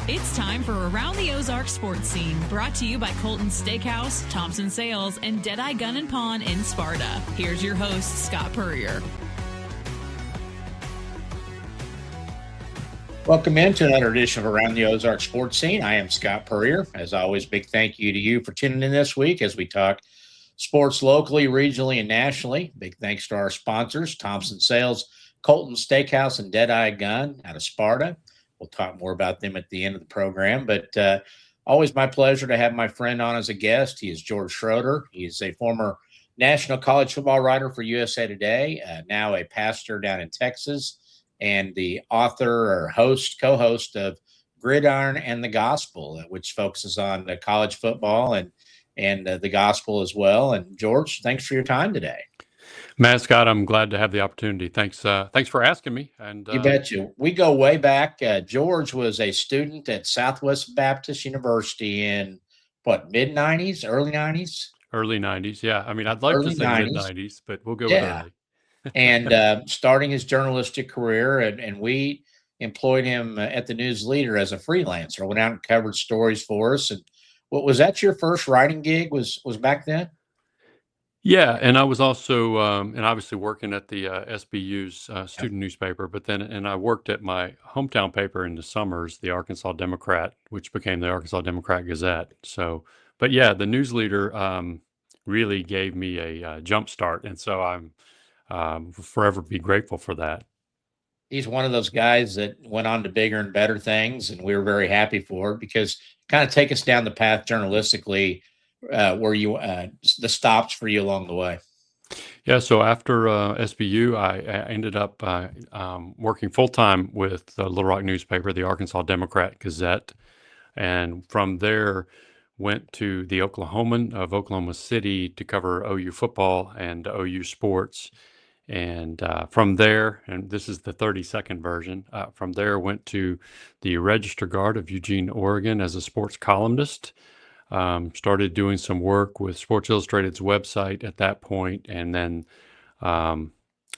It's time for Around the Ozarks Sports Scene, brought to you by Colton's Steakhouse, Thompson Sales, and Deadeye Gun and Pawn in Sparta. Here's your host, Scott Puryear. Welcome into another edition of Around the Ozarks Sports Scene. I am Scott Puryear. As always, big thank you to you for tuning in this week as we talk sports locally, regionally, and nationally. Big thanks to our sponsors, Thompson Sales, Colton's Steakhouse, and Deadeye Gun out of Sparta. We'll talk more about them at the end of the program, but always my pleasure to have my friend on as a guest. He is George Schroeder. He is a former national college football writer for USA Today, now a pastor down in Texas, and the author or co-host of Gridiron The Gospel, which focuses on college football and the gospel as well. And George, thanks for your time today. Matt, Scott, I'm glad to have the opportunity. Thanks for asking me. And you bet you. We go way back. George was a student at Southwest Baptist University in mid-90s, early 90s? Early 90s, yeah. I mean, I'd like to say mid-90s, but we'll go with early. And starting his journalistic career, and we employed him at the News Leader as a freelancer. Went out and covered stories for us. And what was that your first writing gig? Was back then? Yeah, and I was also and obviously working at the SBU's student newspaper, but then and I worked at my hometown paper in the summers, the Arkansas Democrat, which became the Arkansas Democrat Gazette. So, but yeah, the News Leader really gave me a jump start, and so I'm forever be grateful for that. He's one of those guys that went on to bigger and better things, and we were very happy for it because kind of take us down the path journalistically. Where you the stops for you along the way? Yeah, so after SBU, I ended up working full time with the Little Rock newspaper, the Arkansas Democrat Gazette, and from there went to the Oklahoman of Oklahoma City to cover OU football and OU sports. And from there, and this is the 30-second version, from there went to the Register Guard of Eugene, Oregon as a sports columnist. Started doing some work with Sports Illustrated's website at that point. And then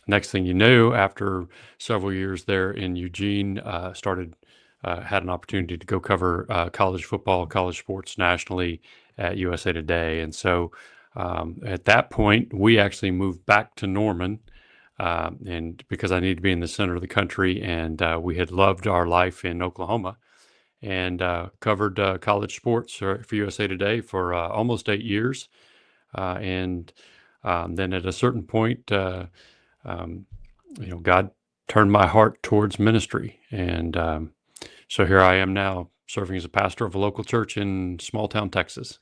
next thing you knew, after several years there in Eugene, had an opportunity to go cover college football, college sports nationally at USA Today. And so at that point, we actually moved back to Norman, and because I needed to be in the center of the country, and we had loved our life in Oklahoma. And covered college sports for USA Today for almost 8 years. And then at a certain point, God turned my heart towards ministry. And so here I am now serving as a pastor of a local church in small town Texas.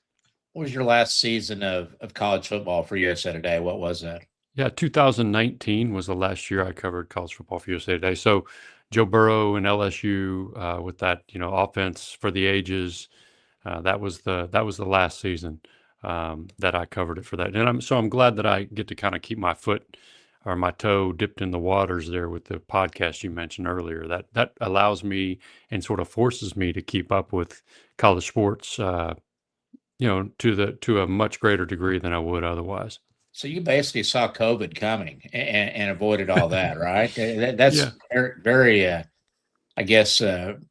What was your last season of college football for USA Today? What was that? Yeah, 2019 was the last year I covered college football for USA Today. So Joe Burrow and LSU with that, offense for the ages. That was the last season that I covered it for that. And I'm glad that I get to kind of keep my foot or my toe dipped in the waters there with the podcast you mentioned earlier. That allows me and sort of forces me to keep up with college sports, to a much greater degree than I would otherwise. So you basically saw COVID coming and avoided all that, right? That's very, very, I guess,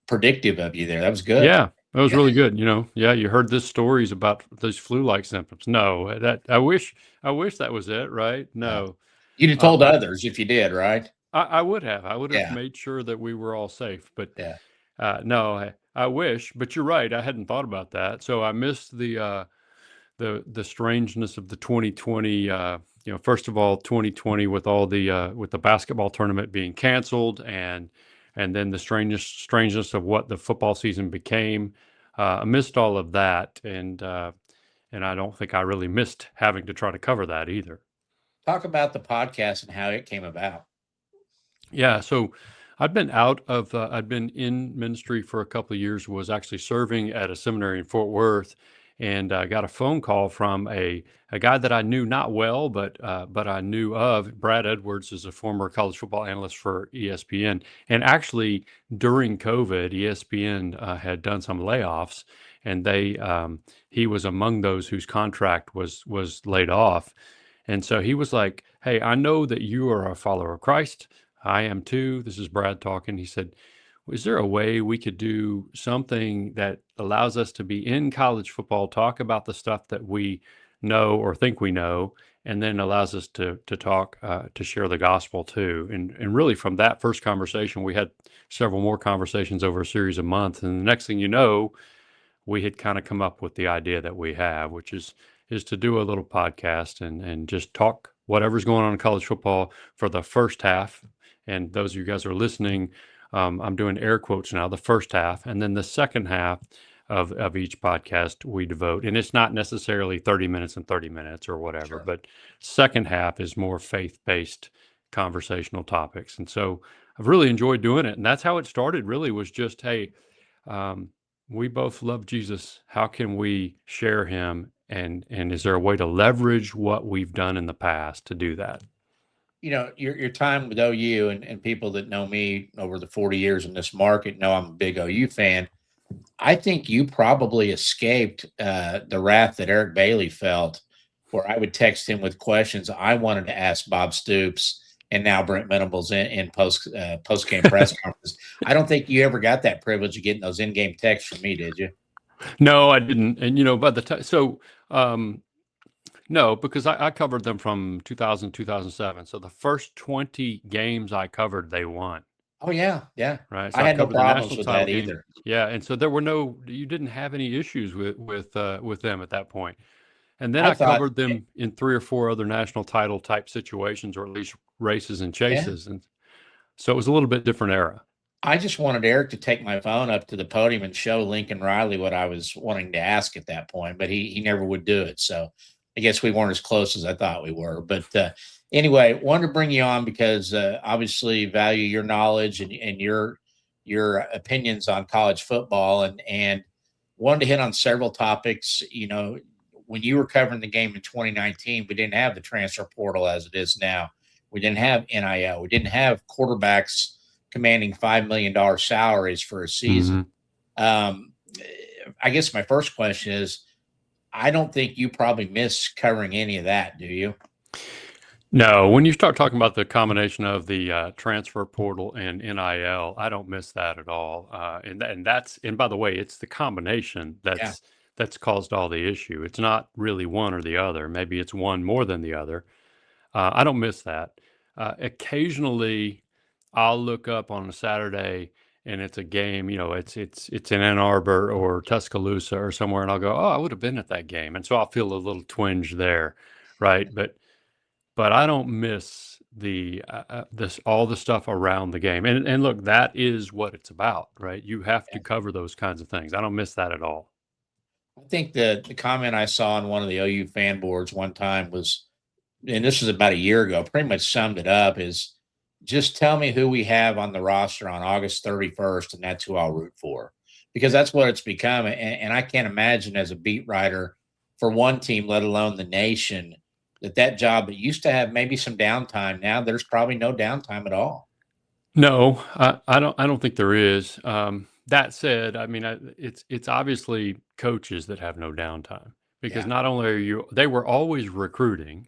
predictive of you there. That was good. Yeah, that was really good. You heard these stories about those flu-like symptoms. No, I wish that was it, right? No. You'd have told others if you did, right? I would have. I would have made sure that we were all safe. But no, I wish. But you're right. I hadn't thought about that. So I missed the strangeness of the 2020, first of all, 2020 with all the with the basketball tournament being canceled, and then the strangeness of what the football season became. I missed all of that, and I don't think I really missed having to try to cover that either. Talk about the podcast and how it came about. Yeah, so I'd been in ministry for a couple of years. Was actually serving at a seminary in Fort Worth. And I got a phone call from a guy that I knew not well, but I knew of. Brad Edwards is a former college football analyst for ESPN. And actually, during COVID, ESPN had done some layoffs, and he was among those whose contract was laid off. And so he was like, "Hey, I know that you are a follower of Christ. I am too." This is Brad talking. He said, is there a way we could do something that allows us to be in college football, talk about the stuff that we know or think we know, and then allows us to talk to share the gospel too? And really, from that first conversation, we had several more conversations over a series of months, and the next thing you know, we had kind of come up with the idea that we have, which is to do a little podcast and just talk whatever's going on in college football for the first half. And those of you guys who are listening, I'm doing air quotes now, the first half, and then the second half of each podcast we devote. And it's not necessarily 30 minutes and 30 minutes or whatever, Sure. but second half is more faith-based conversational topics. And so I've really enjoyed doing it. And that's how it started, really, was just, hey, um, we both love Jesus. How can we share him? And is there a way to leverage what we've done in the past to do that? Your time with OU and people that know me over the 40 years in this market know I'm a big OU fan. I think you probably escaped the wrath that Eric Bailey felt, where I would text him with questions I wanted to ask Bob Stoops and now Brent Venables in post game press conference. I don't think you ever got that privilege of getting those in game texts from me, did you? No, I didn't. And by the time, no, because I covered them from 2000, 2007. So the first 20 games I covered, they won. Oh yeah, yeah. Right. So I I had no covered the problems national with title that game. either. Yeah, and so you didn't have any issues with them at that point. And then I I thought, covered them in 3 or 4 other national title type situations, or at least races and yeah. chases. And so it was a little bit different era. I just wanted Eric to take my phone up to the podium and show Lincoln Riley what I was wanting to ask at that point, but he never would do it. So I guess we weren't as close as I thought we were. But anyway, wanted to bring you on because obviously value your knowledge and your opinions on college football and wanted to hit on several topics. When you were covering the game in 2019, we didn't have the transfer portal as it is now. We didn't have NIL. We didn't have quarterbacks commanding $5 million salaries for a season. I guess my first question is, I don't think you probably miss covering any of that, do you? No, when you start talking about the combination of the transfer portal and NIL, I don't miss that at all. And by the way, it's the combination that's caused all the issue. It's not really one or the other. Maybe it's one more than the other. I don't miss that. Occasionally, I'll look up on a Saturday and it's a game. It's in Ann Arbor or Tuscaloosa or somewhere, and I'll go, oh, I would have been at that game, and so I'll feel a little twinge there, right? But I don't miss all the stuff around the game. And look, that is what it's about, right? You have to cover those kinds of things. I don't miss that at all. I think the comment I saw on one of the OU fan boards one time was, and this was about a year ago, pretty much summed it up, is just tell me who we have on the roster on August 31st, and that's who I'll root for. Because that's what it's become. And I can't imagine as a beat writer for one team, let alone the nation, that job that used to have maybe some downtime, now there's probably no downtime at all. No, I don't think there is. That said, I mean, it's obviously coaches that have no downtime, because not only they were always recruiting,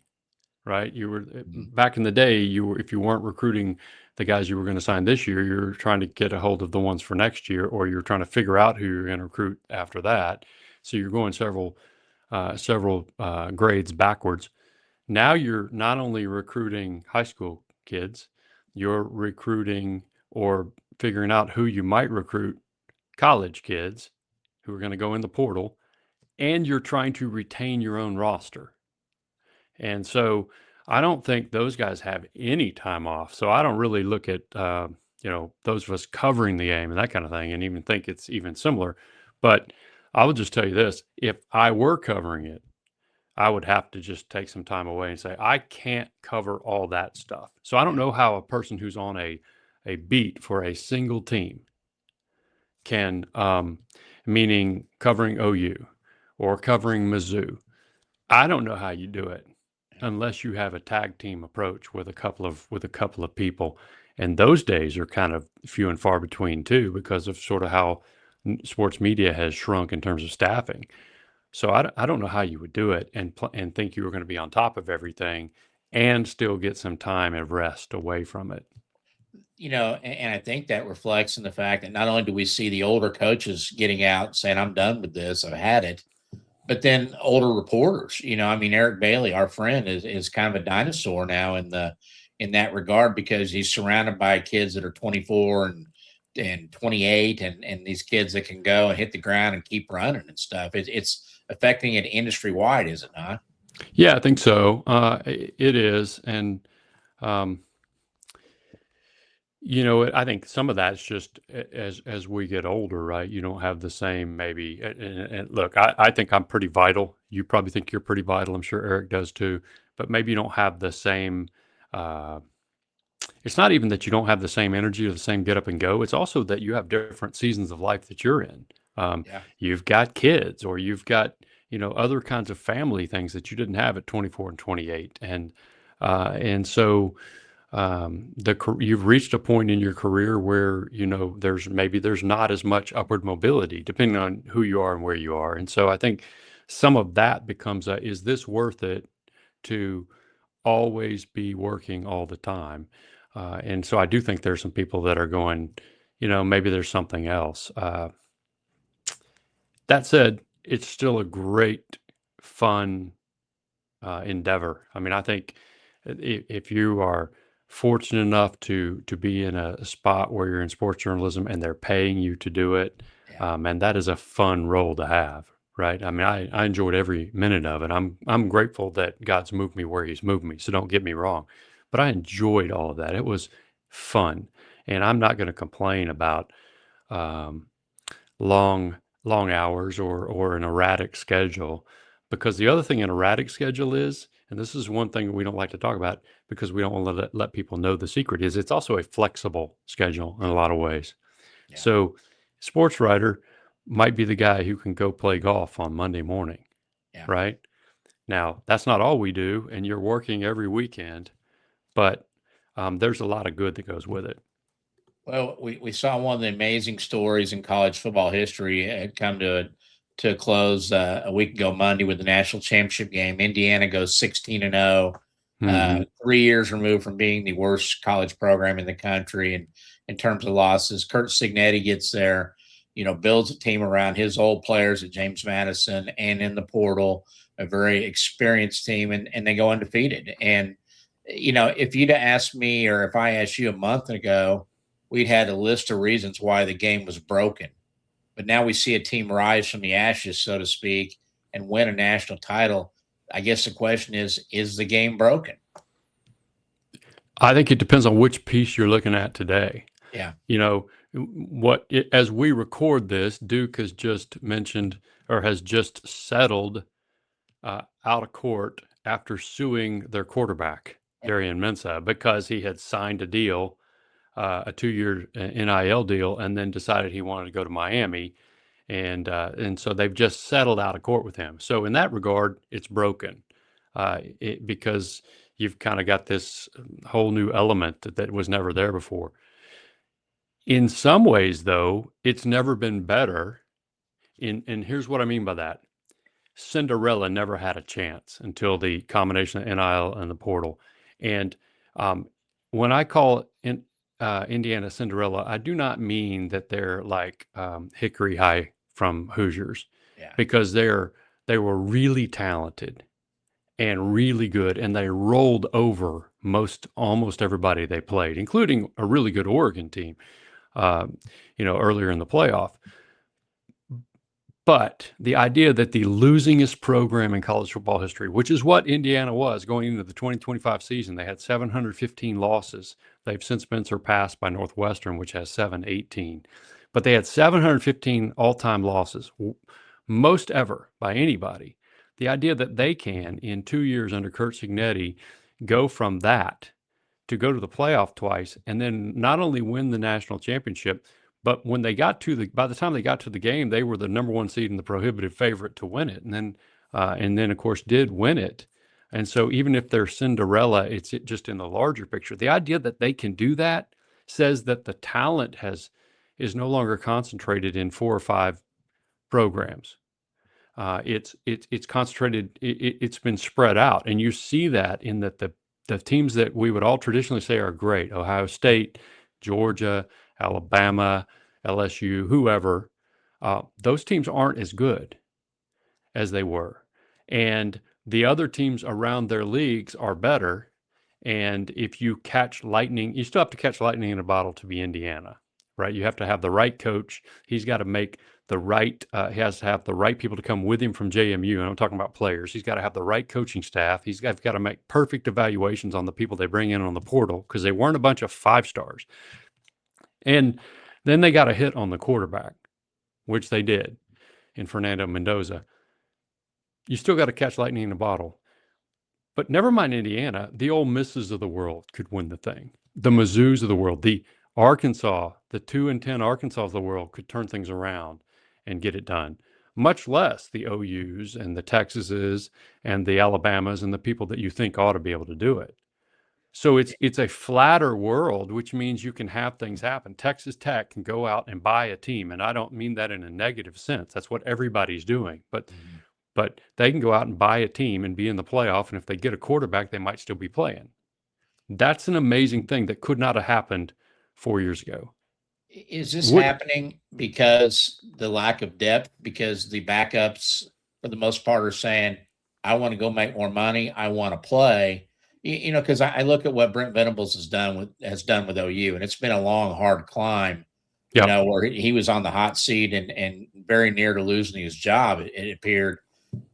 right? You were back in the day, if you weren't recruiting the guys you were going to sign this year, you're trying to get a hold of the ones for next year, or you're trying to figure out who you're going to recruit after that. So you're going several grades backwards. Now you're not only recruiting high school kids, you're recruiting or figuring out who you might recruit college kids who are going to go in the portal, and you're trying to retain your own roster. And so I don't think those guys have any time off. So I don't really look at, those of us covering the game and that kind of thing and even think it's even similar. But I will just tell you this, if I were covering it, I would have to just take some time away and say, I can't cover all that stuff. So I don't know how a person who's on a beat for a single team can, meaning covering OU or covering Mizzou. I don't know how you do it unless you have a tag team approach with a couple of people. And those days are kind of few and far between too, because of sort of how sports media has shrunk in terms of staffing. So I don't know how you would do it and think you were going to be on top of everything and still get some time of rest away from it. and I think that reflects in the fact that not only do we see the older coaches getting out saying, I'm done with this, I've had it, but then older reporters, I mean, Eric Bailey, our friend, is kind of a dinosaur now in that regard, because he's surrounded by kids that are 24 and 28, and these kids that can go and hit the ground and keep running and stuff. It's affecting it industry wide, is it not? Yeah, I think so. It is. And, um, I think some of that's just as we get older, right? You don't have the same maybe. And look, I think I'm pretty vital. You probably think you're pretty vital. I'm sure Eric does too. But maybe you don't have the same. Uh, it's not even that you don't have the same energy or the same get up and go. It's also that you have different seasons of life that you're in. Yeah. You've got kids, or you've got other kinds of family things that you didn't have at 24 and 28, and so you've reached a point in your career where there's not as much upward mobility depending on who you are and where you are. And so I think some of that becomes is this worth it to always be working all the time? And so I do think there's some people that are going, maybe there's something else. That said, it's still a great, fun endeavor. I mean, I think if you are fortunate enough to be in a spot where you're in sports journalism and they're paying you to do it, Yeah. and that is a fun role to have, right? I mean, I enjoyed every minute of it. I'm grateful that God's moved me where He's moved me. So don't get me wrong, but I enjoyed all of that. It was fun, and I'm not going to complain about um, long hours or an erratic schedule, because the other thing an erratic schedule is, and this is one thing we don't like to talk about because we don't want to let people know the secret, is it's also a flexible schedule in a lot of ways. Yeah. So sports writer might be the guy who can go play golf on Monday morning, Yeah. right? Now, that's not all we do, and you're working every weekend, but there's a lot of good that goes with it. Well, we saw one of the amazing stories in college football history had come to a close a week ago Monday with the national championship game. Indiana goes 16-0, Mhm. 3 years removed from being the worst college program in the country, and in terms of losses. Kurt Signetti gets there, builds a team around his old players at James Madison and in the portal, a very experienced team, and they go undefeated. And if you'd have asked me, or if I asked you a month ago, we'd had a list of reasons why the game was broken. But now we see a team rise from the ashes, so to speak, and win a national title. I guess the question is the game broken? I think it depends on which piece you're looking at today. Yeah. As we record this, Duke has just mentioned or has just settled out of court after suing their quarterback, Darian Mensah, because he had signed a deal, a 2-year NIL deal, and then decided he wanted to go to Miami. And so they've just settled out of court with him. So in that regard, it's broken because you've kind of got this whole new element that was never there before. In some ways, though, it's never been better. And here's what I mean by that. Cinderella never had a chance until the combination of NIL and the portal. And when I call Indiana Cinderella, I do not mean that they're like Hickory High from Hoosiers, Yeah. because they were really talented and really good, and they rolled over almost everybody they played, including a really good Oregon team, earlier in the playoff. But the idea that the losingest program in college football history, which is what Indiana was going into the 2025 season, they had 715 losses. They've since been surpassed by Northwestern, which has 718. But they had 715 all-time losses, most ever by anybody. The idea that they can, in 2 years under Kurt Signetti, go from that to go to the playoff twice, and then not only win the national championship, but when they got by the time they got to the game, they were the number one seed and the prohibitive favorite to win it. And then of course did win it. And so even if they're Cinderella, it's just in the larger picture. The idea that they can do that says that the talent is no longer concentrated in 4 or 5 programs. It's concentrated. It's been spread out, and you see that in that the teams that we would all traditionally say are great, Ohio State, Georgia, Alabama, LSU, whoever, those teams aren't as good as they were. And the other teams around their leagues are better. And if you catch lightning, you still have to catch lightning in a bottle to be Indiana, right? You have to have the right coach. He's got to make the right, he has to have the right people to come with him from JMU. And I'm talking about players. He's got to have the right coaching staff. He's got to make perfect evaluations on the people they bring in on the portal, because they weren't a bunch of 5-stars. And then they got a hit on the quarterback, which they did in Fernando Mendoza. You still got to catch lightning in a bottle. But never mind Indiana, the Ole Misses of the world could win the thing. The Mizzous of the world, the Arkansas, the 2-10 Arkansas of the world could turn things around and get it done. Much less the OUs and the Texases and the Alabamas and the people that you think ought to be able to do it. So it's a flatter world, which means you can have things happen. Texas Tech can go out and buy a team, and I don't mean that in a negative sense. That's what everybody's doing. But they can go out and buy a team and be in the playoff, and if they get a quarterback, they might still be playing. That's an amazing thing that could not have happened 4 years ago. Is this happening because the lack of depth? Because the backups, for the most part, are saying, I want to go make more money. I want to play. Because I look at what Brent Venables has done with OU, and it's been a long, hard climb, where he was on the hot seat and very near to losing his job, it appeared.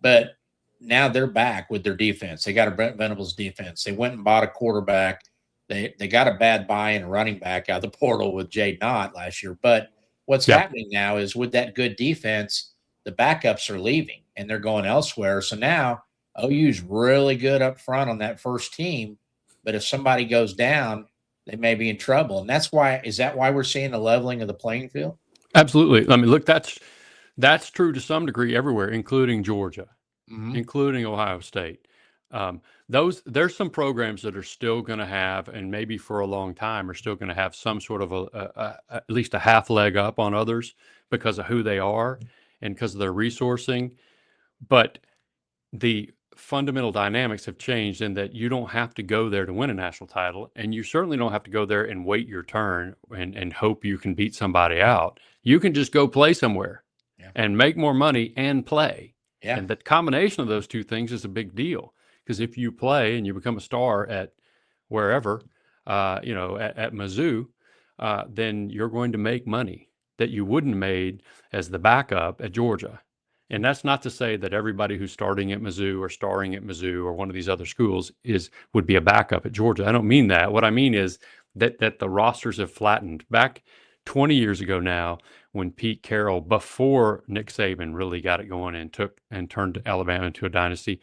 But now they're back with their defense. They got a Brent Venables defense. They went and bought a quarterback. They got a bad buy in running back out of the portal with Jay Knott last year. But what's happening now is with that good defense, the backups are leaving and they're going elsewhere. So now OU's really good up front on that first team. But if somebody goes down, they may be in trouble. And is that why we're seeing the leveling of the playing field? Absolutely. I mean, look, that's true to some degree everywhere, including Georgia, including Ohio State. There's some programs that are still going to have, and maybe for a long time, are still going to have some sort of at least a half leg up on others because of who they are and because of their resourcing. But the fundamental dynamics have changed in that you don't have to go there to win a national title, and you certainly don't have to go there and wait your turn and hope you can beat somebody out. You can just go play somewhere and make more money and play. And the combination of those two things is a big deal, because if you play and you become a star at wherever, at Mizzou, then you're going to make money that you wouldn't have made as the backup at Georgia. And that's not to say that everybody who's starting at Mizzou or starring at Mizzou or one of these other schools would be a backup at Georgia. I don't mean that. What I mean is that the rosters have flattened. Back 20 years ago now, when Pete Carroll, before Nick Saban really got it going and turned Alabama into a dynasty,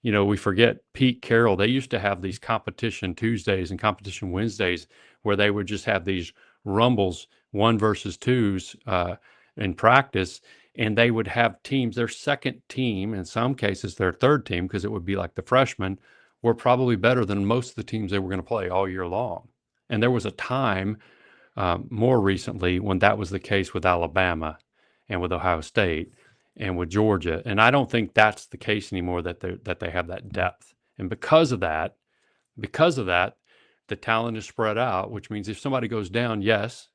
we forget Pete Carroll. They used to have these competition Tuesdays and competition Wednesdays where they would just have these rumbles, 1 versus 2s in practice. And they would have teams, their second team, in some cases their third team, because it would be like the freshmen, were probably better than most of the teams they were going to play all year long. And there was a time more recently when that was the case with Alabama and with Ohio State and with Georgia. And I don't think that's the case anymore, that they have that depth. And because of that, the talent is spread out, which means if somebody goes down, yes.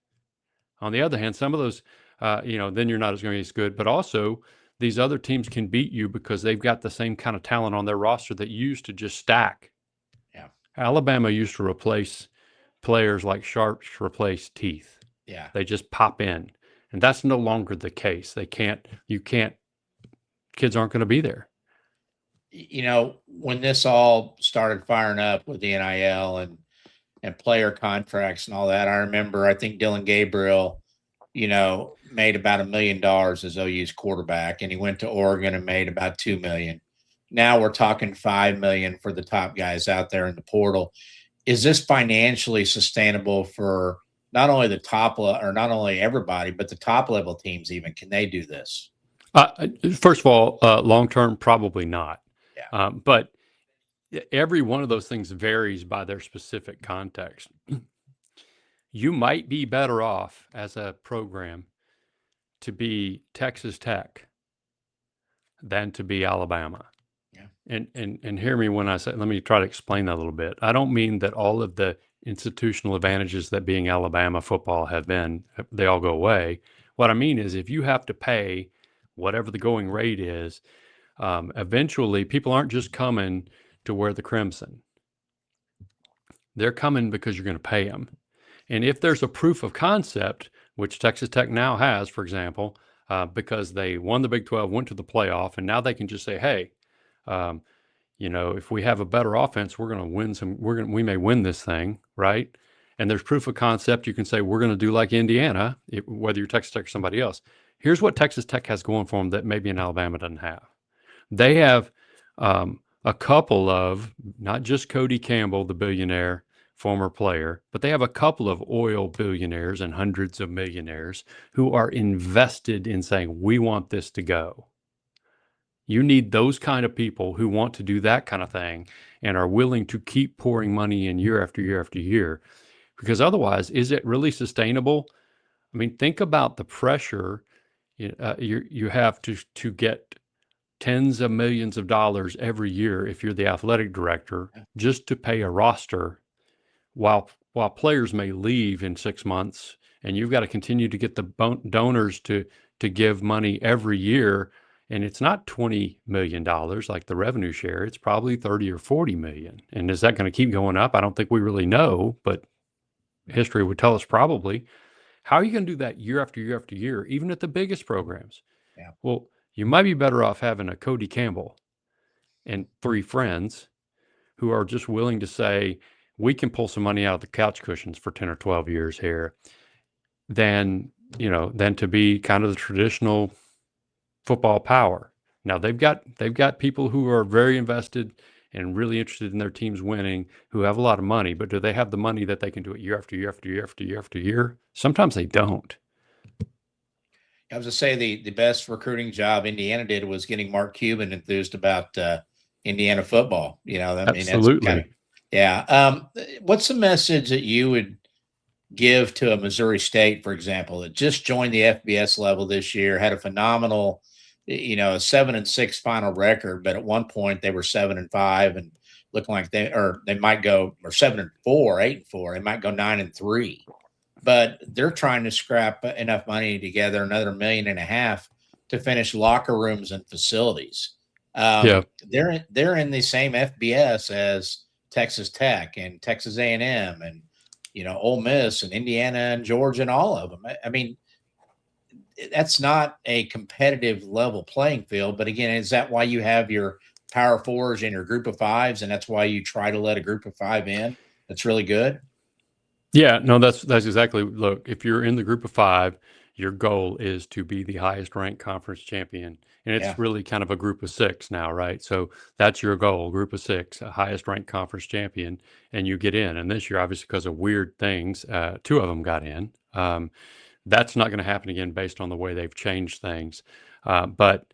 On the other hand, some of those, then you're not going to be as good. But also, these other teams can beat you because they've got the same kind of talent on their roster that used to just stack. Yeah. Alabama used to replace players like sharps replace teeth. Yeah. They just pop in. And that's no longer the case. Kids aren't going to be there. When this all started firing up with the NIL and player contracts and all that, I think Dylan Gabriel, made about $1 million as OU's quarterback, and he went to Oregon and made about $2 million. Now we're talking $5 million for the top guys out there in the portal. Is this financially sustainable for not only not only everybody, but the top level teams even? Can they do this? First of all, long term, probably not. Yeah. But every one of those things varies by their specific context. You might be better off as a program to be Texas Tech than to be Alabama. Yeah. And hear me when I say, let me try to explain that a little bit. I don't mean that all of the institutional advantages that being Alabama football have been, they all go away. What I mean is if you have to pay whatever the going rate is, eventually people aren't just coming to wear the crimson. They're coming because you're going to pay them. And if there's a proof of concept, which Texas Tech now has, for example, because they won the Big 12, went to the playoff, and now they can just say, hey, if we have a better offense, we're going to win we may win this thing, right? And there's proof of concept. You can say, we're going to do like Indiana, whether you're Texas Tech or somebody else. Here's what Texas Tech has going for them that maybe in Alabama doesn't have. They have a couple of, not just Cody Campbell, the billionaire former player, but they have a couple of oil billionaires and hundreds of millionaires who are invested in saying, we want this to go. You need those kind of people who want to do that kind of thing and are willing to keep pouring money in year after year after year, because otherwise, is it really sustainable? I mean, think about the pressure you have to get tens of millions of dollars every year if you're the athletic director just to pay a roster, while players may leave in 6 months, and you've got to continue to get the donors to give money every year. And it's not $20 million like the revenue share. It's probably 30 or 40 million. And is that going to keep going up? I don't think we really know, but history would tell us probably. How are you going to do that year after year after year, even at the biggest programs? Yeah. Well, you might be better off having a Cody Campbell and 3 friends who are just willing to say, we can pull some money out of the couch cushions for 10 or 12 years here than to be kind of the traditional football power. Now they've got people who are very invested and really interested in their teams winning, who have a lot of money, but do they have the money that they can do it year after year after year after year after year? Sometimes they don't. I was to say the best recruiting job Indiana did was getting Mark Cuban enthused about Indiana football. Absolutely. What's the message that you would give to a Missouri State, for example, that just joined the FBS level this year, had a phenomenal, a 7-6 final record, but at one point they were 7-5 and looking like they might go, or 7-4, 8-4, they might go 9-3, but they're trying to scrap enough money together, another $1.5 million to finish locker rooms and facilities. They're in the same FBS as Texas Tech and Texas A&M and Ole Miss and Indiana and Georgia and all of them. I mean, that's not a competitive level playing field. But again, is that why you have your Power Fours and your Group of Fives, and that's why you try to let a Group of Five in? That's really good. Yeah, no, that's exactly. Look, if you're in the Group of Five, your goal is to be the highest ranked conference champion. And it's really kind of a Group of 6 now, right? So that's your goal, Group of 6, a highest ranked conference champion, and you get in. And this year, obviously, because of weird things, 2 of them got in. That's not going to happen again based on the way they've changed things. But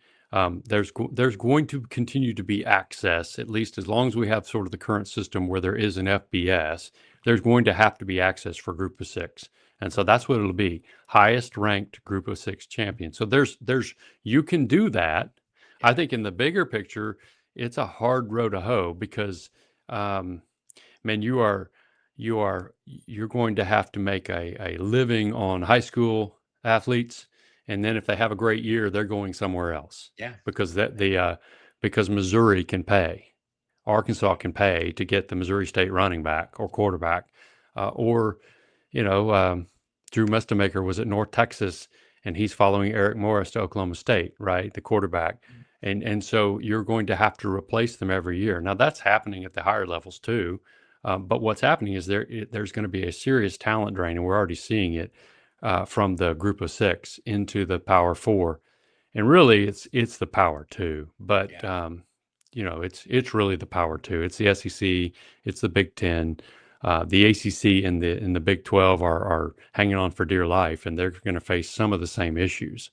there's going to continue to be access, at least as long as we have sort of the current system where there is an FBS, there's going to have to be access for Group of 6. And so that's what it'll be. Highest ranked Group of 6 champion. So you can do that. I think in the bigger picture, it's a hard row to hoe because, you're going to have to make a living on high school athletes. And then if they have a great year, they're going somewhere else. Yeah. Because because Missouri can pay. Arkansas can pay to get the Missouri State running back or quarterback, Drew Mestemaker was at North Texas and he's following Eric Morris to Oklahoma State, right? The quarterback. And so you're going to have to replace them every year. Now that's happening at the higher levels too. But what's happening is there's going to be a serious talent drain, and we're already seeing it from the Group of 6 into the Power 4. And really it's the Power 2, but it's really the Power 2. It's the SEC, it's the Big 10. The ACC and the Big 12 are hanging on for dear life, and they're going to face some of the same issues.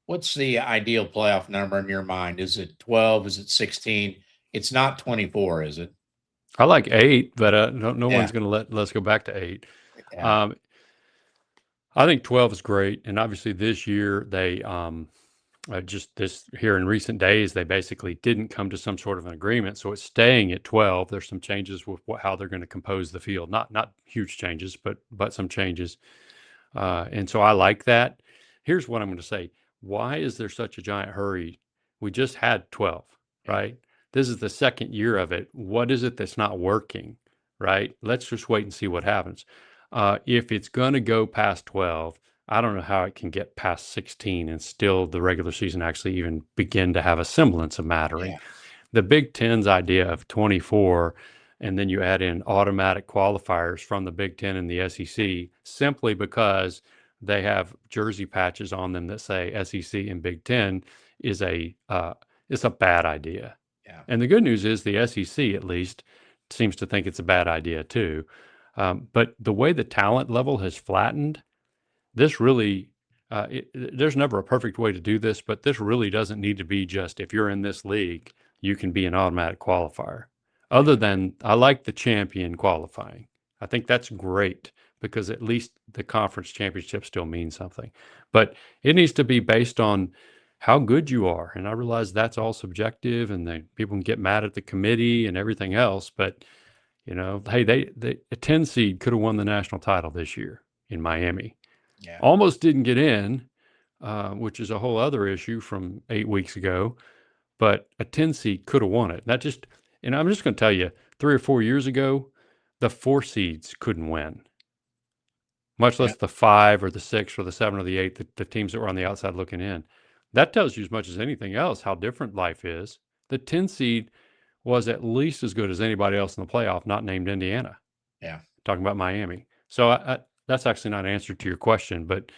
What's the ideal playoff number in your mind? Is it 12? Is it 16? It's not 24, is it? I like 8, but no one's going to let's go back to 8. Yeah. I think 12 is great, and obviously this year they just this here in recent days, they basically didn't come to some sort of an agreement, so it's staying at 12. There's some changes with how they're going to compose the field. Not huge changes, but some changes. And so I like that. Here's what I'm going to say. Why is there such a giant hurry? We just had 12, right? This is the second year of it. What is it that's not working, right? Let's just wait and see what happens. If it's going to go past 12, I don't know how it can get past 16 and still the regular season actually even begin to have a semblance of mattering. Yeah. The Big Ten's idea of 24, and then you add in automatic qualifiers from the Big Ten and the SEC simply because they have jersey patches on them that say SEC and Big Ten is it's a bad idea. Yeah. And the good news is the SEC at least seems to think it's a bad idea too. But the way the talent level has flattened, this really there's never a perfect way to do this, but this really doesn't need to be just if you're in this league, you can be an automatic qualifier. Other than I like the champion qualifying. I think that's great because at least the conference championship still means something. But it needs to be based on how good you are. And I realize that's all subjective and people can get mad at the committee and everything else. But, hey, a 10 seed could have won the national title this year in Miami. Yeah. Almost didn't get in, which is a whole other issue from 8 weeks ago. But a 10 seed could have won it. And I'm just going to tell you, 3 or 4 years ago, the 4 seeds couldn't win, much less the 5 or the 6 or the 7 or the 8, the teams that were on the outside looking in. That tells you as much as anything else how different life is. The 10 seed was at least as good as anybody else in the playoff, not named Indiana. Yeah. Talking about Miami. So that's actually not an answer to your question, but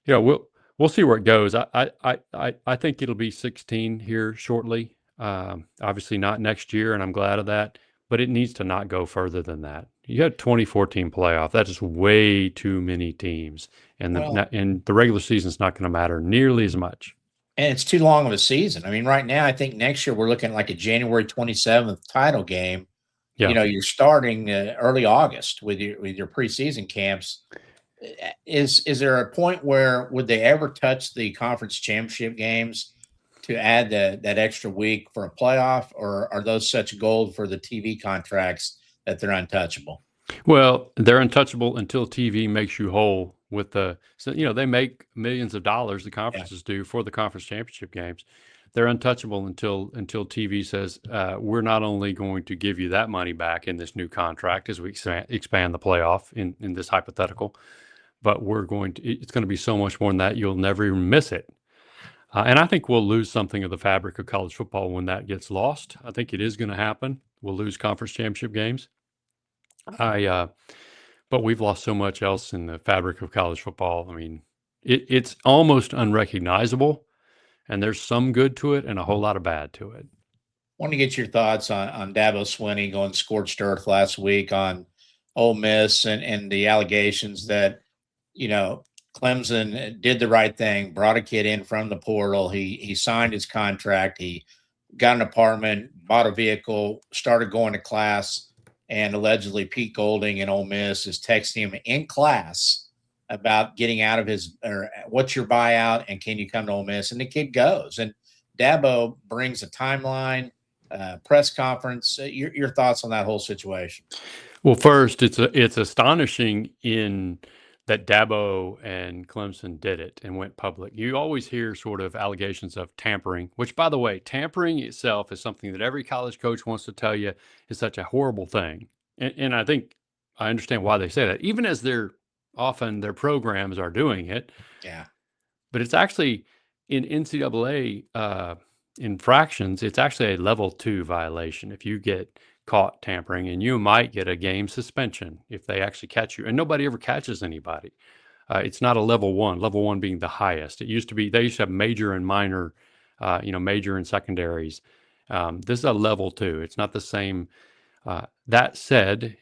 we'll see where it goes. I think it'll be 16 here shortly. Obviously not next year, and I'm glad of that. But it needs to not go further than that. You had 2014 playoff. That is way too many teams, and the regular season's not going to matter nearly as much. And it's too long of a season. I mean, right now, I think next year we're looking at like a January 27th title game. Yeah. You're starting early August with your preseason camps. Is there a point where would they ever touch the conference championship games to add that extra week for a playoff, or are those such gold for the TV contracts that they're untouchable? Well, they're untouchable until TV makes you whole with they make millions of dollars, the conferences do, for the conference championship games. They're untouchable until TV says, we're not only going to give you that money back in this new contract as we expand the playoff in this hypothetical, but it's going to be so much more than that, you'll never even miss it. And I think we'll lose something of the fabric of college football when that gets lost. I think it is going to happen. We'll lose conference championship games. But we've lost so much else in the fabric of college football. I mean, it's almost unrecognizable, and there's some good to it and a whole lot of bad to it. I want to get your thoughts on Dabo Swinney going scorched earth last week on Ole Miss and the allegations that, Clemson did the right thing, brought a kid in from the portal. He signed his contract. He got an apartment, bought a vehicle, started going to class, and allegedly Pete Golding in Ole Miss is texting him in class about getting out of what's your buyout and can you come to Ole Miss? And the kid goes. And Dabo brings a timeline, press conference. Your thoughts on that whole situation? Well, first, it's astonishing that Dabo and Clemson did it and went public. You always hear sort of allegations of tampering, which, by the way, tampering itself is something that every college coach wants to tell you is such a horrible thing. And I think I understand why they say that, even as their programs are doing it. Yeah. But it's actually in NCAA infractions, it's actually a level 2 violation if you get caught tampering, and you might get a game suspension if they actually catch you. And nobody ever catches anybody. It's not a level 1 being the highest. They used to have major and minor, major and secondaries. This is a level 2. It's not the same. That said,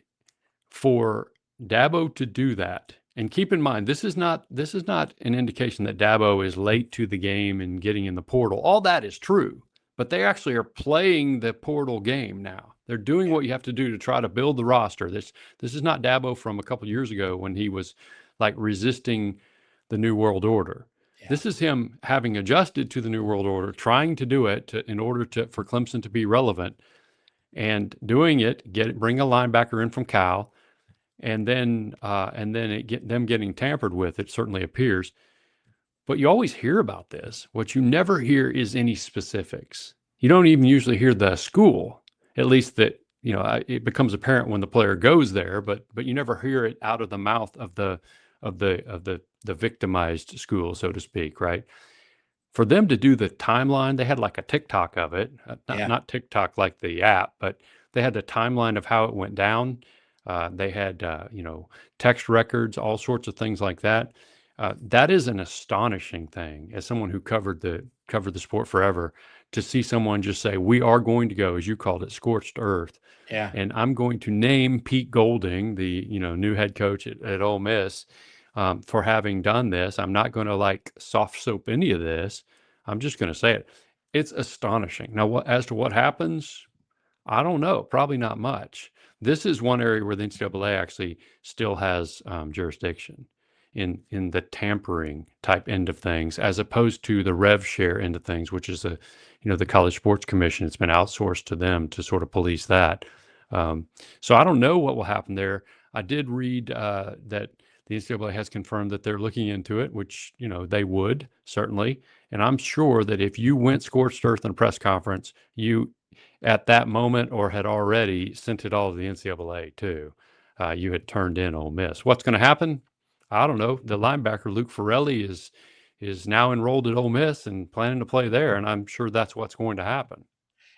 for Dabo to do that, and keep in mind, this is not an indication that Dabo is late to the game and getting in the portal. All that is true, but they actually are playing the portal game now. They're doing what you have to do to try to build the roster. This is not Dabo from a couple of years ago when he was like resisting the New World Order. This is him having adjusted to the New World Order, trying to do it in order for Clemson to be relevant, and doing it. Bring a linebacker in from Cal, and then them getting tampered with. It certainly appears, but you always hear about this. What you never hear is any specifics. You don't even usually hear the school, at least that it becomes apparent when the player goes there, but you never hear it out of the mouth of the victimized school, so to speak, right? For them to do the timeline, they had like a TikTok of it, not TikTok like the app, but they had the timeline of how it went down. They had text records, all sorts of things like that. That is an astonishing thing, as someone who covered the sport forever, to see someone just say, "We are going to go," as you called it, scorched earth. Yeah. And I'm going to name Pete Golding, the new head coach at Ole Miss, for having done this. I'm not going to like soft soap any of this. I'm just going to say it. It's astonishing. Now, as to what happens, I don't know. Probably not much. This is one area where the NCAA actually still has jurisdiction in the tampering type end of things, as opposed to the rev share end of things, which is the College Sports Commission. It's been outsourced to them to sort of police that. So I don't know what will happen there. I did read that the NCAA has confirmed that they're looking into it, which they would certainly. And I'm sure that if you went scorched earth in a press conference, you at that moment or had already sent it all to the NCAA too. You had turned in Ole Miss. What's going to happen? I don't know. The linebacker Luke Farrelly is now enrolled at Ole Miss and planning to play there, and I'm sure that's what's going to happen.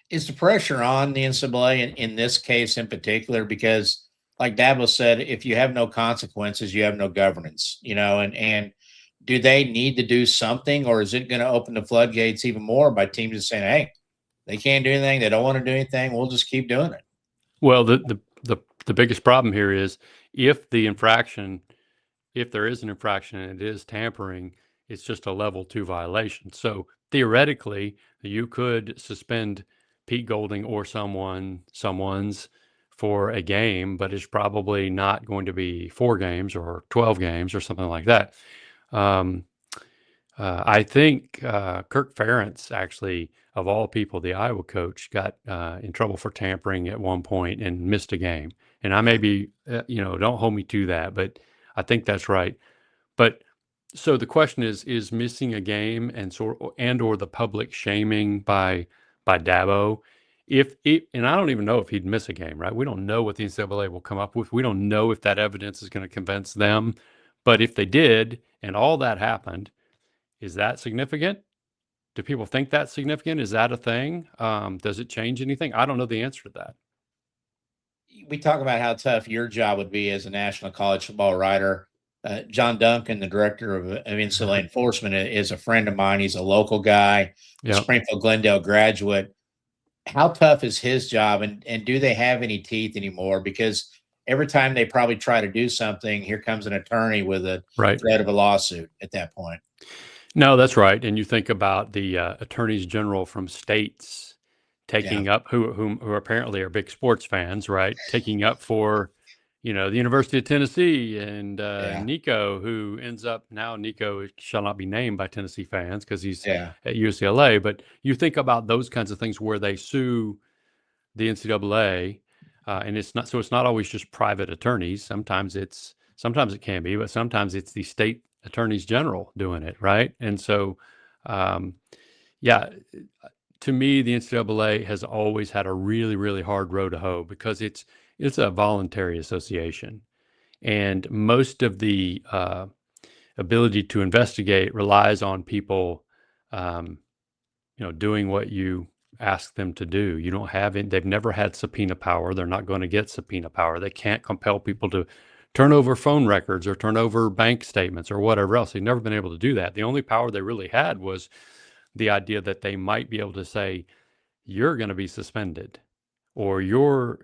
Is the pressure on the NCAA in this case in particular? Because, like Dabo said, if you have no consequences, you have no governance. And do they need to do something, or is it going to open the floodgates even more by teams just saying, "Hey, they can't do anything. They don't want to do anything. We'll just keep doing it"? Well, the biggest problem here is if there is an infraction and it is tampering, it's just a level 2 violation. So theoretically, you could suspend Pete Golding or someone's for a game, but it's probably not going to be 4 games or 12 games or something like that. I think Kirk Ferentz, actually, of all people, the Iowa coach, got in trouble for tampering at one point and missed a game. And I may be, don't hold me to that, but I think that's right. But so the question is missing a game or the public shaming by Dabo. And I don't even know if he'd miss a game, right? We don't know what the NCAA will come up with. We don't know if that evidence is going to convince them. But if they did, and all that happened, is that significant? Do people think that's significant? Is that a thing? Does it change anything? I don't know the answer to that. We talk about how tough your job would be as a national college football writer. John Duncan, the director of NCAA enforcement, is a friend of mine. He's a local guy, Springfield Glendale graduate. How tough is his job, and do they have any teeth anymore? Because every time they probably try to do something, here comes an attorney with a threat of a lawsuit at that point. No, that's right. And you think about the attorneys general from states taking up, who apparently are big sports fans, right? Taking up for, the University of Tennessee and Nico, who ends up now, Nico shall not be named by Tennessee fans because he's at UCLA. But you think about those kinds of things where they sue the NCAA, and it's not always just private attorneys. Sometimes it can be, but sometimes it's the state attorneys general doing it, right? And so, to me, the NCAA has always had a really, really hard row to hoe because it's a voluntary association, and most of the ability to investigate relies on people, doing what you ask them to do. You don't have it. They've never had subpoena power. They're not going to get subpoena power. They can't compel people to turn over phone records or turn over bank statements or whatever else. They've never been able to do that. The only power they really had was the idea that they might be able to say, you're going to be suspended, or we're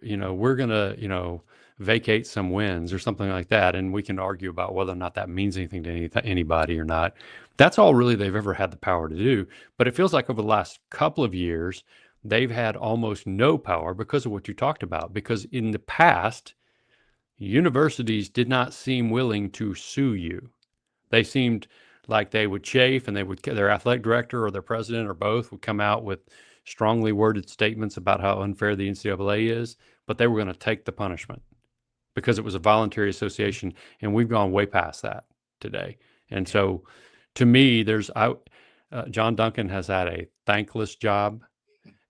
going to, vacate some wins or something like that. And we can argue about whether or not that means anything to anybody or not. That's all really they've ever had the power to do. But it feels like over the last couple of years, they've had almost no power because of what you talked about. Because in the past, universities did not seem willing to sue you. They seemed like they would chafe, and their athletic director or their president or both would come out with strongly worded statements about how unfair the NCAA is, but they were going to take the punishment because it was a voluntary association, and we've gone way past that today. And so, to me, John Duncan has had a thankless job.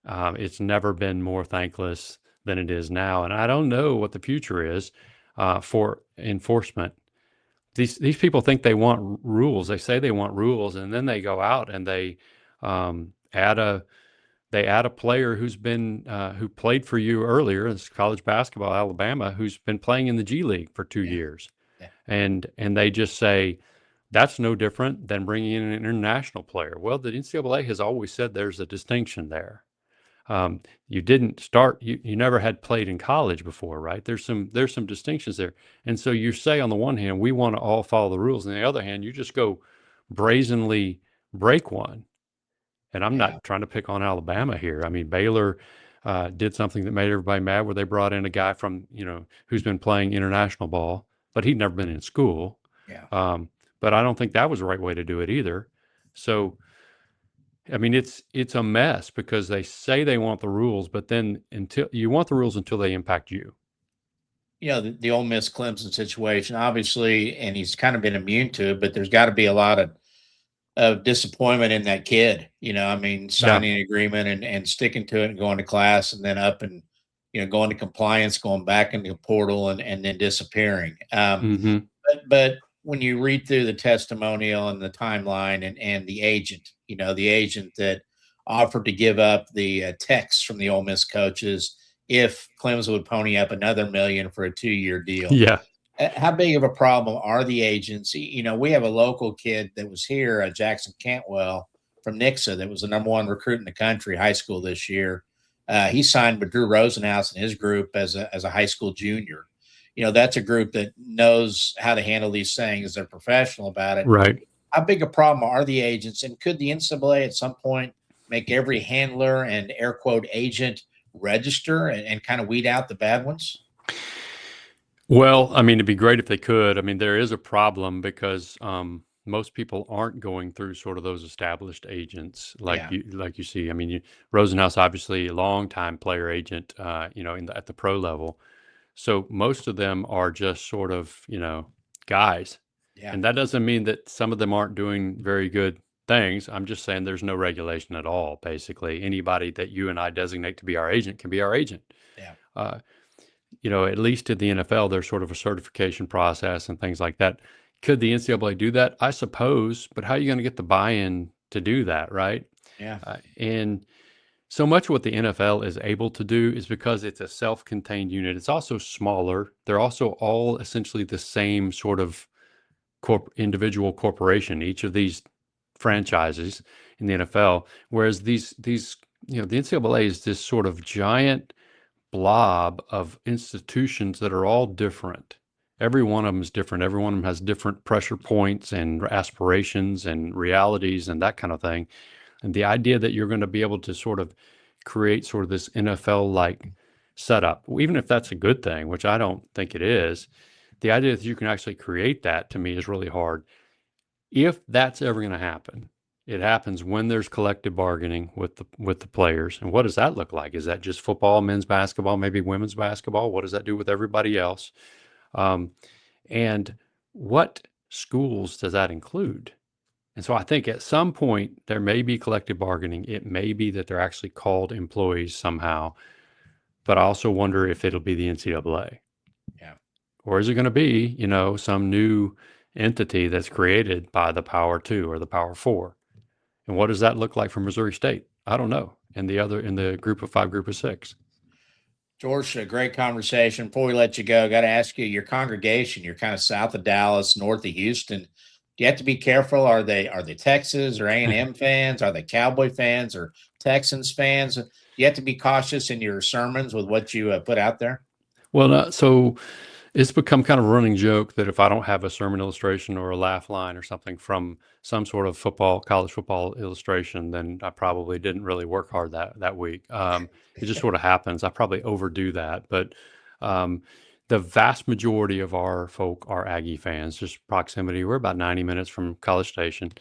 It's never been more thankless than it is now, and I don't know what the future is for enforcement. These people think they want rules. They say they want rules, and then they go out and they add a player who played for you earlier in college basketball, Alabama, who's been playing in the G League for 2 years, and they just say that's no different than bringing in an international player. Well, the NCAA has always said there's a distinction there. You didn't start, you never had played in college before, right? There's some distinctions there. And so you say on the one hand, we want to all follow the rules. And on the other hand, you just go brazenly break one. And I'm not trying to pick on Alabama here. I mean, Baylor did something that made everybody mad where they brought in a guy from, who's been playing international ball, but he'd never been in school. But I don't think that was the right way to do it either. So, I mean, it's a mess because they say they want the rules, but then until you want the rules until they impact you. The Ole Miss Clemson situation, obviously, and he's kind of been immune to it, but there's got to be a lot of disappointment in that kid. Signing an agreement and sticking to it and going to class and then up and, going to compliance, going back into the portal and then disappearing. But when you read through the testimonial and the timeline and the agent, the agent that offered to give up the texts from the Ole Miss coaches if Clemson would pony up another $1 million for a 2-year deal. Yeah. How big of a problem are the agents? We have a local kid that was here, Jackson Cantwell from Nixa, that was the number 1 recruit in the country, high school this year. He signed with Drew Rosenhaus and his group as a high school junior. That's a group that knows how to handle these things. They're professional about it. Right. How big a problem are the agents? And could the NCAA at some point make every handler and air quote agent register and kind of weed out the bad ones? Well, I mean, it'd be great if they could. I mean, there is a problem because most people aren't going through sort of those established agents like you see. I mean, Rosenhaus, obviously a longtime player agent, at the pro level. So most of them are just sort of, guys. And that doesn't mean that some of them aren't doing very good things. I'm just saying there's no regulation at all, basically. Anybody that you and I designate to be our agent can be our agent. At least in the NFL, there's sort of a certification process and things like that. Could the NCAA do that? I suppose, but how are you going to get the buy-in to do that, right? And so much of what the NFL is able to do is because it's a self-contained unit. It's also smaller. They're also all essentially the same sort of individual corporation, each of these franchises in the NFL. Whereas the NCAA is this sort of giant blob of institutions that are all different. Every one of them is different. Every one of them has different pressure points and aspirations and realities and that kind of thing. And the idea that you're going to be able to sort of create sort of this NFL-like setup, even if that's a good thing, which I don't think it is, the idea that you can actually create that to me is really hard. If that's ever going to happen, it happens when there's collective bargaining with the players. And what does that look like? Is that just football, men's basketball, maybe women's basketball? What does that do with everybody else? And what schools does that include? And so I think at some point there may be collective bargaining. It may be that they're actually called employees somehow. But I also wonder if it'll be the NCAA. Or is it going to be, some new entity that's created by the Power 2 or the Power 4? And what does that look like for Missouri State? I don't know. And the other in the group of 5, group of 6. George, a great conversation. Before we let you go, got to ask you, your congregation, you're kind of south of Dallas, north of Houston. Do you have to be careful? Are they Texas or A&M fans? Are they Cowboy fans or Texans fans? Do you have to be cautious in your sermons with what you put out there? Well, so it's become kind of a running joke that if I don't have a sermon illustration or a laugh line or something from some sort of college football illustration, then I probably didn't really work hard that week. It just sort of happens. I probably overdo that. But the vast majority of our folk are Aggie fans, just proximity. We're about 90 minutes from College Station.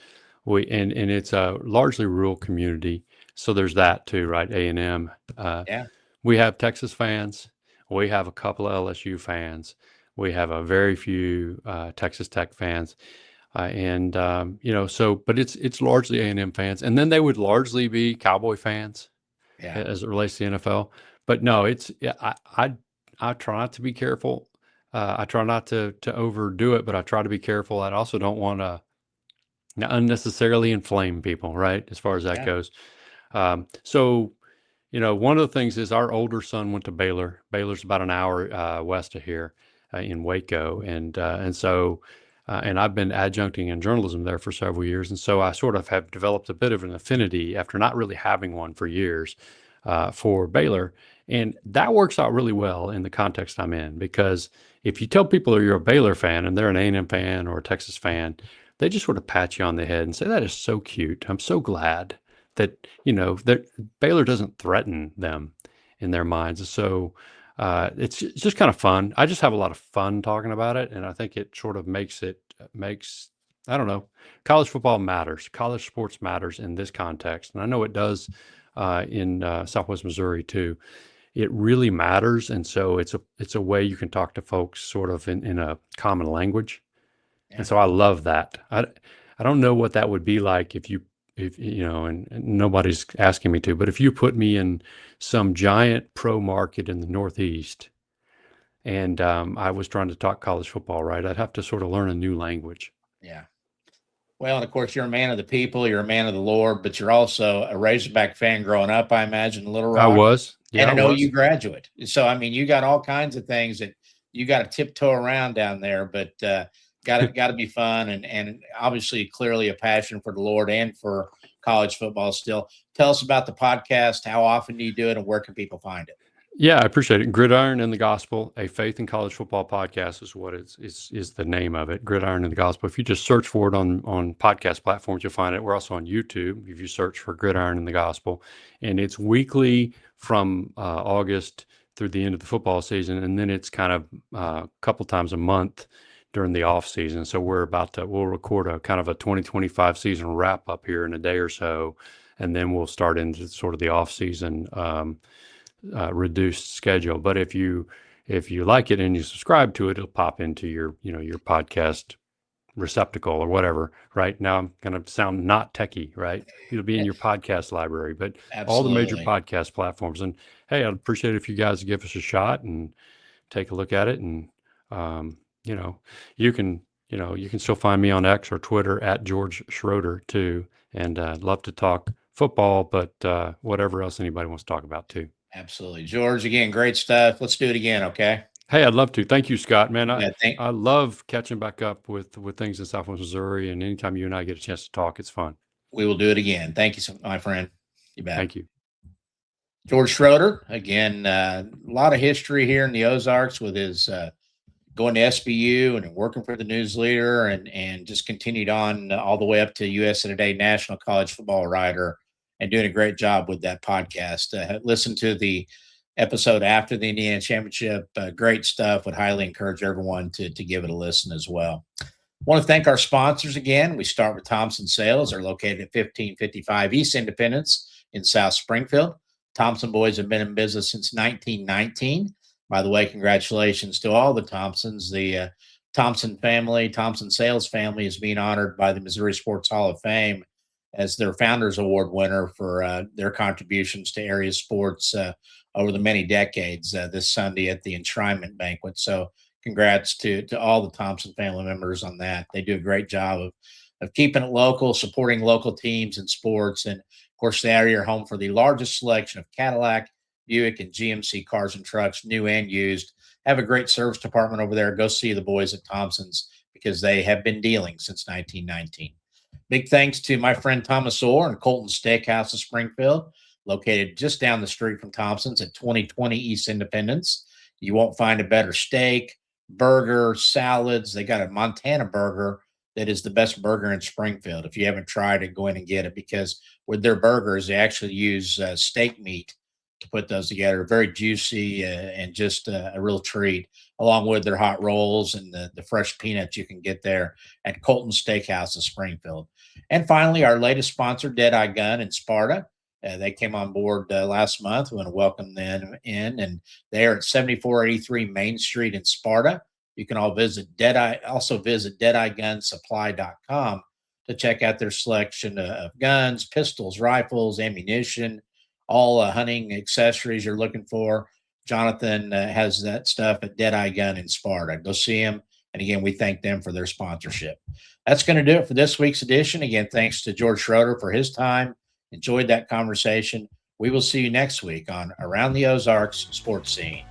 And it's a largely rural community. So there's that too, right? A&M. Yeah. We have Texas fans. We have a couple of LSU fans. We have a very few Texas Tech fans. But it's largely A&M fans. And then they would largely be Cowboy fans Yeah. as it relates to the NFL. But no, I try not to be careful. I try not to overdo it, but I try to be careful. I also don't want to unnecessarily inflame people, right? As far as that Yeah. goes. So one of the things is our older son went to Baylor. Baylor's about an hour west of here in Waco, and I've been adjuncting in journalism there for several years, and so I sort of have developed a bit of an affinity after not really having one for years for Baylor, and that works out really well in the context I'm in because if you tell people you're a Baylor fan and they're an A&M fan or a Texas fan, they just sort of pat you on the head and say that is so cute. I'm so glad that that Baylor doesn't threaten them in their minds. So it's just kind of fun. I just have a lot of fun talking about it, and I think it sort of makes I don't know. College football matters. College sports matters in this context, and I know it does in Southwest Missouri too. It really matters, and so it's a way you can talk to folks sort of in a common language. Yeah. And so I love that. I don't know what that would be like if and nobody's asking me to, but if you put me in some giant pro market in the Northeast and I was trying to talk college football, right, I'd have to sort of learn a new language. Yeah. Well, and of course, you're a man of the people, you're a man of the Lord, but you're also a Razorback fan growing up, I imagine, in Little I Rock. was, And yeah, I I know was. you graduate. So, I mean, you got all kinds of things that you got to tiptoe around down there, but got to be fun and obviously clearly a passion for the Lord and for college football still. Tell us about the podcast. How often do you do it and where can people find it? Yeah, I appreciate it. Gridiron and the Gospel, a faith in college football podcast is what is the name of it. Gridiron and the Gospel. If you just search for it on podcast platforms, you'll find it. We're also on YouTube if you search for Gridiron and the Gospel, and it's weekly from August through the end of the football season, and then it's kind of a couple times a month during the off season. So we'll record a kind of a 2025 season wrap up here in a day or so, and then we'll start into sort of the off season. Reduced schedule. But if you like it and you subscribe to it, it'll pop into your your podcast receptacle or whatever. Right now, I'm going to sound not techie, right? It'll be in your podcast library, but all the major Absolutely. podcast platforms. And hey, I'd appreciate it if you guys give us a shot and take a look at it. And you know, you can you can still find me on X or Twitter at George Schroeder too. And I'd love to talk football, but whatever else anybody wants to talk about too. Absolutely. George, again, great stuff. Let's do it again, okay? Hey, I'd love to. Thank you, Scott. Man, Yeah, I love catching back up with things in Southwest Missouri, and anytime you and I get a chance to talk, it's fun. we will do it again. Thank you, my friend. You bet. Thank you. George Schroeder, again, a lot of history here in the Ozarks with his going to SBU and working for the News Leader and just continued on all the way up to USA Today national college football writer and doing a great job with that podcast. Listen to the episode after the Indiana Championship. Great stuff. Would highly encourage everyone to give it a listen as well. Want to thank our sponsors again. We start with Thompson Sales. They're located at 1555 East Independence in South Springfield. Thompson boys have been in business since 1919. By the way, congratulations to all the Thompsons. The Thompson family, Thompson Sales family, is being honored by the Missouri Sports Hall of Fame as their Founders Award winner for their contributions to area sports over the many decades this Sunday at the enshrinement banquet. So congrats to all the Thompson family members on that. They do a great job of keeping it local, supporting local teams and sports. And of course, they are your home for the largest selection of Cadillac, Buick, and GMC cars and trucks, new and used. Have a great service department over there. Go see the boys at Thompson's because they have been dealing since 1919. Big thanks to my friend Thomas Orr and Colton Steakhouse of Springfield, located just down the street from Thompson's at 2020 East Independence. You won't find a better steak, burger, salads. They got a Montana burger that is the best burger in Springfield. If you haven't tried it, go in and get it because with their burgers, they actually use steak meat to put those together. Very juicy and just a real treat, along with their hot rolls and the fresh peanuts you can get there at Colton Steakhouse in Springfield. And finally, our latest sponsor, Deadeye Gun in Sparta. They came on board last month. We want to welcome them in, and they are at 7483 Main Street in Sparta. You can also visit deadeyegunsupply.com to check out their selection of guns, pistols, rifles, ammunition, all hunting accessories you're looking for. Jonathan has that stuff at Deadeye Gun in Sparta. Go see him. And again, we thank them for their sponsorship. That's going to do it for this week's edition. Again, thanks to George Schroeder for his time. Enjoyed that conversation. We will see you next week on Around the Ozarks Sports Scene.